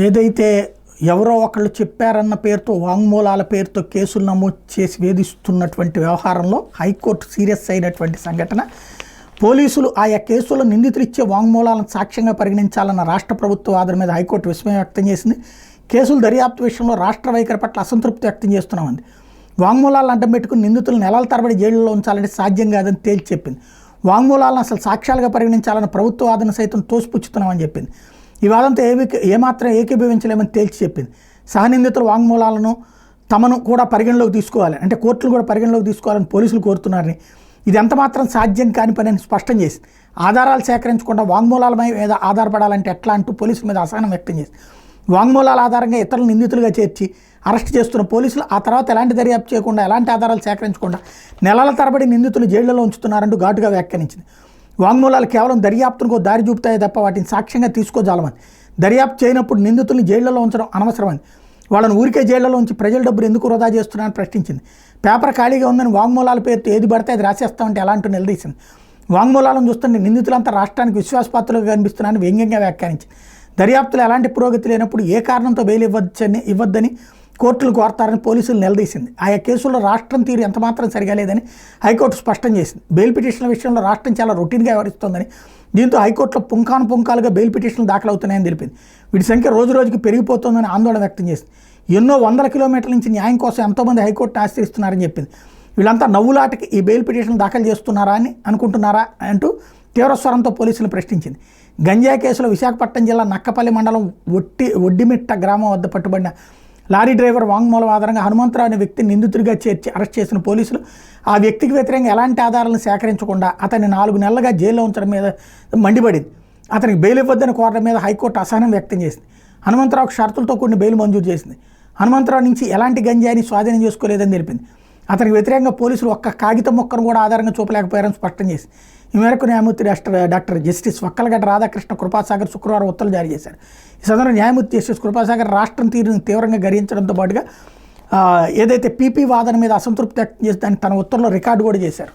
ఏదైతే ఎవరో ఒకళ్ళు చెప్పారన్న పేరుతో వాంగ్మూలాల పేరుతో కేసులు నమోదు చేసి వేధిస్తున్నటువంటి వ్యవహారంలో హైకోర్టు సీరియస్ అయినటువంటి సంఘటన. పోలీసులు ఆయా కేసుల్లో నిందితులు ఇచ్చే వాంగ్మూలాలను సాక్ష్యంగా పరిగణించాలన్న రాష్ట్ర ప్రభుత్వ వాదన మీద హైకోర్టు విస్మయం వ్యక్తం చేసింది. కేసుల దర్యాప్తు విషయంలో రాష్ట్ర వైఖరి పట్ల అసంతృప్తి వ్యక్తం చేస్తున్నామంది. వాంగ్మూలాలను అడ్డం పెట్టుకుని నిందితులు నెలల తరబడి జైలులో ఉంచాలంటే సాధ్యం కాదని తేల్చి చెప్పింది. వాంగ్మూలాలను అసలు సాక్ష్యాలుగా పరిగణించాలన్న ప్రభుత్వ వాదన సైతం తోసిపుచ్చుతున్నామని చెప్పింది. ఈ వాదంతో ఏమాత్రం ఏకీభవించలేమని తేల్చి చెప్పింది. సహనిందితుల వాంగ్మూలాలను తమను కూడా పరిగణలోకి తీసుకోవాలి, అంటే కోర్టులు కూడా పరిగణలోకి తీసుకోవాలని పోలీసులు కోరుతున్నారని, ఇది ఎంత మాత్రం సాధ్యం కాని పని అని స్పష్టం చేసింది. ఆధారాలు సేకరించకుండా వాంగ్మూలాల మీద ఆధారపడాలంటే ఎట్లా అంటూ పోలీసుల మీద అసహనం వ్యక్తం చేసింది. వాంగ్మూలాల ఆధారంగా ఇతరులు నిందితులుగా చేర్చి అరెస్ట్ చేస్తున్న పోలీసులు ఆ తర్వాత ఎలాంటి దర్యాప్తు చేయకుండా, ఎలాంటి ఆధారాలు సేకరించకుండా నెలల తరబడి నిందితులు జైళ్లలో ఉంచుతున్నారంటూ ఘాటుగా వ్యాఖ్యానించింది. వాంగ్మూలాలు కేవలం దర్యాప్తుకు దారి చూపుతాయే తప్ప వాటిని సాక్ష్యంగా తీసుకోజాలమని, దర్యాప్తు చేయనప్పుడు నిందితుల్ని జైళ్లలో ఉంచడం అనవసరమని, వాళ్ళని ఊరికే జైళ్లలో ఉంచి ప్రజల డబ్బులు ఎందుకు వృధా చేస్తున్నారని ప్రశ్నించింది. పేపర్ ఖాళీగా ఉందని వాంగ్మూలాల పేరుతో ఏది పడితే అది రాసేస్తామంటే ఎలా అంటూ నిలదీసింది. వాంగ్మూలాలను చూస్తుంటే నిందితులంతా రాష్ట్రానికి విశ్వాసపాత్రులుగా కనిపిస్తున్నారని వ్యంగ్యంగా వ్యాఖ్యానించింది. దర్యాప్తులో ఎలాంటి పురోగతి లేనప్పుడు ఏ కారణంతో బెయిల్ ఇవ్వద్దని కోర్టులు కోరతారని పోలీసులు నిలదీసింది. ఆయా కేసుల్లో రాష్ట్రం తీరు ఎంతమాత్రం సరిగా లేదని హైకోర్టు స్పష్టం చేసింది. బెయిల్ పిటిషన్ల విషయంలో రాష్ట్రం చాలా రొటీన్గా వ్యవహరిస్తోందని, దీంతో హైకోర్టులో పుంకానుపుంకాలుగా బెయిల్ పిటిషన్లు దాఖలవుతున్నాయని తెలిపింది. వీటి సంఖ్య రోజు రోజుకి పెరిగిపోతోందని ఆందోళన వ్యక్తం చేసింది. ఎన్నో వందల కిలోమీటర్ల నుంచి న్యాయం కోసం ఎంతోమంది హైకోర్టును ఆశ్రయిస్తున్నారని చెప్పింది. వీళ్ళంతా నవ్వులాటకి ఈ బెయిల్ పిటిషన్లు దాఖలు చేస్తున్నారా అని అనుకుంటున్నారా అంటూ తీవ్రస్వరంతో పోలీసులు ప్రశ్నించింది. గంజాయి కేసులో విశాఖపట్నం జిల్లా నక్కపల్లి మండలం ఒడ్డిమిట్ట గ్రామం వద్ద పట్టుబడిన లారీ డ్రైవర్ వాంగ్మూలం ఆధారంగా హనుమంతరావు అనే వ్యక్తిని నిందితుడిగా చేర్చి అరెస్ట్ చేసిన పోలీసులు ఆ వ్యక్తికి వ్యతిరేకంగా ఎలాంటి ఆధారాలను సేకరించకుండా అతన్ని 4 నెలలుగా జైల్లో ఉంచడం మీద మండిపడింది. అతనికి బెయిల్ ఇవ్వద్దని కోరడం మీద హైకోర్టు అసహనం వ్యక్తం చేసింది. హనుమంతరావుకు షరతులతో కూడిన బెయిల్ మంజూరు చేసింది. హనుమంతరావు నుంచి ఎలాంటి గంజాయిని స్వాధీనం చేసుకోలేదని తెలిపింది. అతనికి వ్యతిరేకంగా పోలీసులు ఒక్క కాగితం మొక్కను కూడా ఆధారంగా చూపలేకపోయారని స్పష్టం చేసింది. ఈ మేరకు న్యాయమూర్తి డాక్టర్ జస్టిస్ వక్కలగడ్డ రాధాకృష్ణ కృపాసాగర్ శుక్రవారం ఉత్తర్వులు జారీ చేశారు. ఈ సందర్భంగా న్యాయమూర్తి జస్టిస్ కృపాసాగర్ రాష్ట్రం తీరును తీవ్రంగా గర్హించడంతో పాటుగా ఏదైతే పీపీ వాదన మీద అసంతృప్తి వ్యక్తం చేసి దాన్ని తన ఉత్తర్వులో రికార్డు కూడా చేశారు.